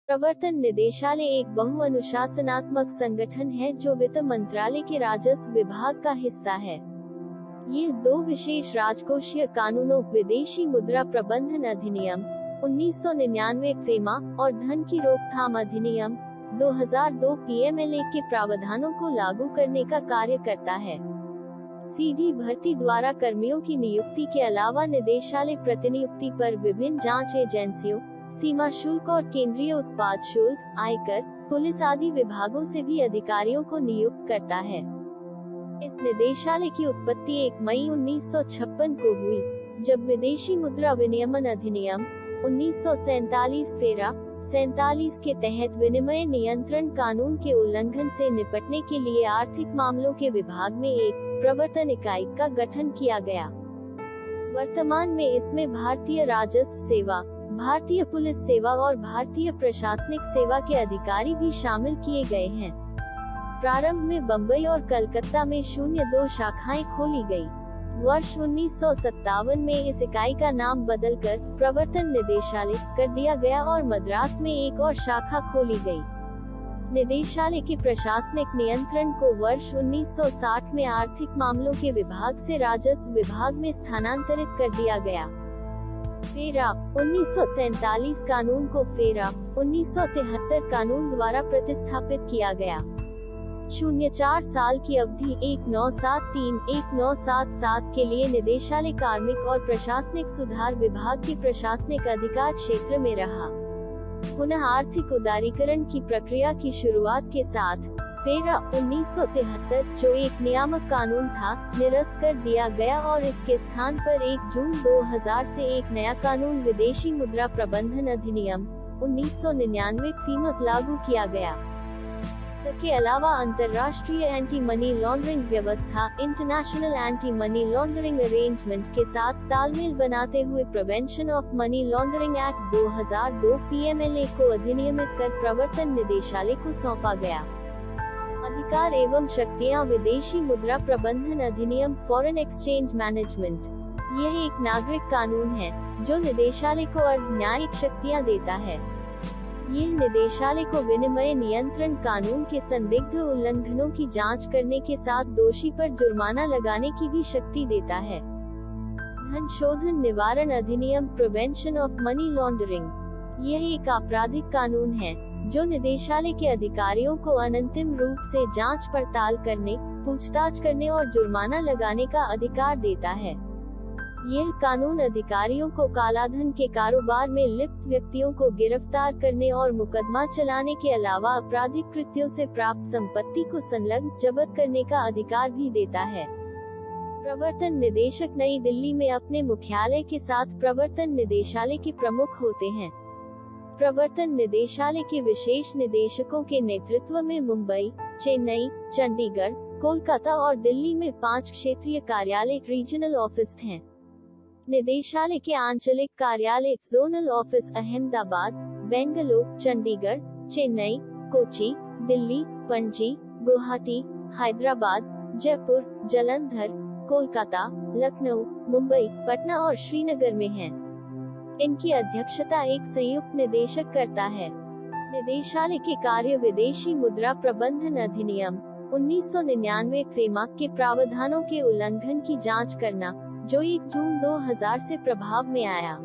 प्रवर्तन निदेशालय एक बहुअनुशासनात्मक संगठन है जो वित्त मंत्रालय के राजस्व विभाग का हिस्सा है। यह दो विशेष राजकोषीय कानूनों विदेशी मुद्रा प्रबंधन अधिनियम 1999 फेमा और धन की रोकथाम अधिनियम 2002 पीएमएलए के प्रावधानों को लागू करने का कार्य करता है। सीधी भर्ती द्वारा कर्मियों की नियुक्ति के अलावा निदेशालय प्रतिनियुक्ति पर विभिन्न जांच एजेंसियों, सीमा शुल्क और केंद्रीय उत्पाद शुल्क, आयकर, पुलिस आदि विभागों से भी अधिकारियों को नियुक्त करता है। इस निदेशालय की उत्पत्ति 1 मई 1956 को हुई, जब विदेशी मुद्रा विनियमन अधिनियम 1947 फेरा 47 के तहत विनिमय नियंत्रण कानून के उल्लंघन से निपटने के लिए आर्थिक मामलों के विभाग में एक प्रवर्तन इकाई का गठन किया गया। वर्तमान में इसमें भारतीय राजस्व सेवा, भारतीय पुलिस सेवा और भारतीय प्रशासनिक सेवा के अधिकारी भी शामिल किए गए हैं। प्रारंभ में बम्बई और कलकत्ता में 02 शाखाएं खोली गई। वर्ष 1957 में इस इकाई का नाम बदलकर प्रवर्तन निदेशालय कर दिया गया और मद्रास में एक और शाखा खोली गई। निदेशालय के प्रशासनिक नियंत्रण को वर्ष 1960 में आर्थिक मामलों के विभाग से राजस्व विभाग में स्थानांतरित कर दिया गया। फेरा 1947 कानून को फेरा 1973 कानून द्वारा प्रतिस्थापित किया गया। 04 साल की अवधि 1973-1977 के लिए निदेशालय कार्मिक और प्रशासनिक सुधार विभाग के प्रशासनिक अधिकार क्षेत्र में रहा। पुनः आर्थिक उदारीकरण की प्रक्रिया की शुरुआत के साथ फेरा 1973, जो एक नियामक कानून था, निरस्त कर दिया गया और इसके स्थान पर 1 जून 2000 से एक नया कानून विदेशी मुद्रा प्रबंधन अधिनियम 1999 फीमत लागू किया गया। इसके अलावा अंतर्राष्ट्रीय एंटी मनी लॉन्ड्रिंग व्यवस्था international anti money laundering arrangement के साथ तालमेल बनाते हुए prevention of money laundering act 2002 PMLA को अधिनियमित कर प्रवर्तन निदेशालय को सौंपा गया। अधिकार एवं शक्तियां विदेशी मुद्रा प्रबंधन अधिनियम फॉरेन एक्सचेंज मैनेजमेंट। यह एक नागरिक कानून है जो निदेशालय को अर्ध न्यायिक शक्तियां देता है। यह निदेशालय को विनिमय नियंत्रण कानून के संदिग्ध उल्लंघनों की जांच करने के साथ दोषी पर जुर्माना लगाने की भी शक्ति देता है। धन शोधन निवारण अधिनियम प्रिवेंशन ऑफ मनी लॉन्ड्रिंग। यह एक आपराधिक कानून है जो निदेशालय के अधिकारियों को अनंतिम रूप से जांच पड़ताल करने, पूछताछ करने और जुर्माना लगाने का अधिकार देता है। यह कानून अधिकारियों को कालाधन के कारोबार में लिप्त व्यक्तियों को गिरफ्तार करने और मुकदमा चलाने के अलावा आपराधिक कृत्यों से प्राप्त संपत्ति को संलग्न जब्त करने का अधिकार भी देता है। प्रवर्तन निदेशक नई दिल्ली में अपने मुख्यालय के साथ प्रवर्तन निदेशालय के प्रमुख होते हैं। प्रवर्तन निदेशालय के विशेष निदेशकों के नेतृत्व में मुंबई, चेन्नई, चंडीगढ़, कोलकाता और दिल्ली में 5 क्षेत्रीय कार्यालय रीजनल ऑफिस हैं। निदेशालय के आंचलिक कार्यालय जोनल ऑफिस अहमदाबाद, बेंगलुरु, चंडीगढ़, चेन्नई, कोची, दिल्ली, पणजी, गुवाहाटी, हैदराबाद, जयपुर, जालंधर, कोलकाता, लखनऊ, मुंबई, पटना और श्रीनगर में हैं। इनकी अध्यक्षता एक संयुक्त निदेशक करता है। निदेशालय के कार्य विदेशी मुद्रा प्रबंधन अधिनियम 1999 फेमा के प्रावधानों के उल्लंघन की जांच करना, जो 1 जून 2000 से प्रभाव में आया।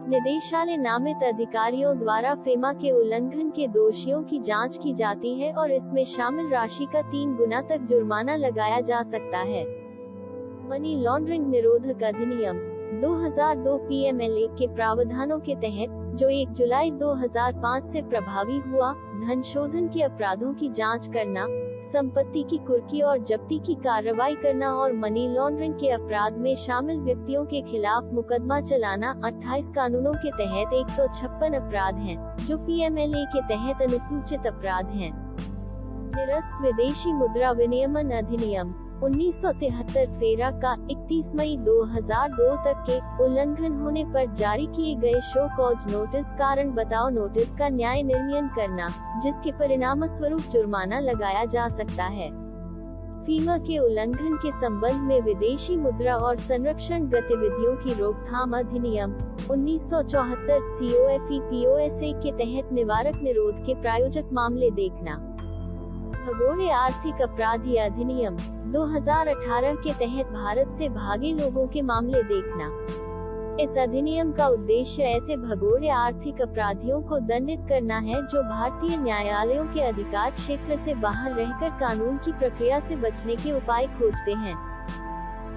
निदेशालय नामित अधिकारियों द्वारा फेमा के उल्लंघन के दोषियों की जांच की जाती है और इसमें शामिल राशि का 3 गुना तक जुर्माना लगाया जा सकता है। मनी लॉन्ड्रिंग निरोधक अधिनियम 2002 पीएमएलए के प्रावधानों के तहत, जो 1 जुलाई 2005 से प्रभावी हुआ, धन शोधन के अपराधों की जांच करना, संपत्ति की कुर्की और जब्ती की कार्रवाई करना और मनी लॉन्ड्रिंग के अपराध में शामिल व्यक्तियों के खिलाफ मुकदमा चलाना 28 कानूनों के तहत 156 अपराध हैं, जो पीएमएलए के तहत अनुसूचित अपराध हैं। निरस्त विदेशी मुद्रा विनियमन अधिनियम 1973 फेरा का 31 मई 2002 तक के उल्लंघन होने पर जारी किए गए शो कॉज नोटिस कारण बताओ नोटिस का न्याय निर्णय करना, जिसके परिणामस्वरूप जुर्माना लगाया जा सकता है। फीमा के उल्लंघन के संबंध में विदेशी मुद्रा और संरक्षण गतिविधियों की रोकथाम अधिनियम 1974 COFEPOSA के तहत निवारक निरोध के प्रायोजक मामले देखना। भगोड़े आर्थिक अपराधी अधिनियम 2018 के तहत भारत से भागे लोगों के मामले देखना। इस अधिनियम का उद्देश्य ऐसे भगोड़े आर्थिक अपराधियों को दंडित करना है जो भारतीय न्यायालयों के अधिकार क्षेत्र से बाहर रहकर कानून की प्रक्रिया से बचने के उपाय खोजते हैं।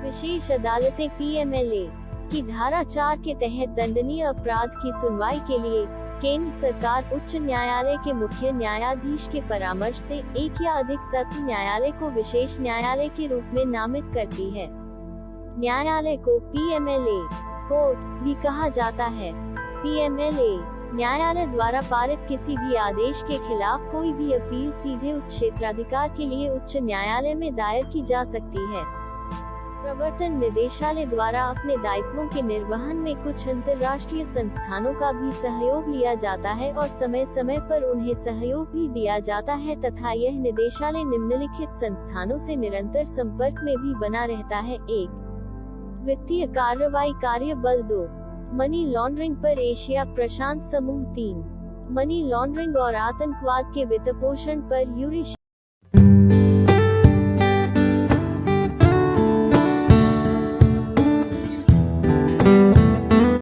विशेष अदालतें PMLA की धारा 4 के तहत दंडनीय अपराध की सुनवाई के लिए केंद्र सरकार उच्च न्यायालय के मुख्य न्यायाधीश के परामर्श से एक या अधिक सत्र न्यायालय को विशेष न्यायालय के रूप में नामित करती है। न्यायालय को PMLA कोर्ट भी कहा जाता है। PMLA न्यायालय द्वारा पारित किसी भी आदेश के खिलाफ कोई भी अपील सीधे उस क्षेत्राधिकार के लिए उच्च न्यायालय में दायर की जा सकती है। प्रवर्तन निदेशालय द्वारा अपने दायित्वों के निर्वहन में कुछ अंतर्राष्ट्रीय संस्थानों का भी सहयोग लिया जाता है और समय समय पर उन्हें सहयोग भी दिया जाता है तथा यह निदेशालय निम्नलिखित संस्थानों से निरंतर संपर्क में भी बना रहता है। 1 वित्तीय कार्रवाई कार्य बल 2 मनी लॉन्ड्रिंग पर एशिया प्रशांत समूह 3 मनी लॉन्ड्रिंग और आतंकवाद के वित्तपोषण पर यूरेशिया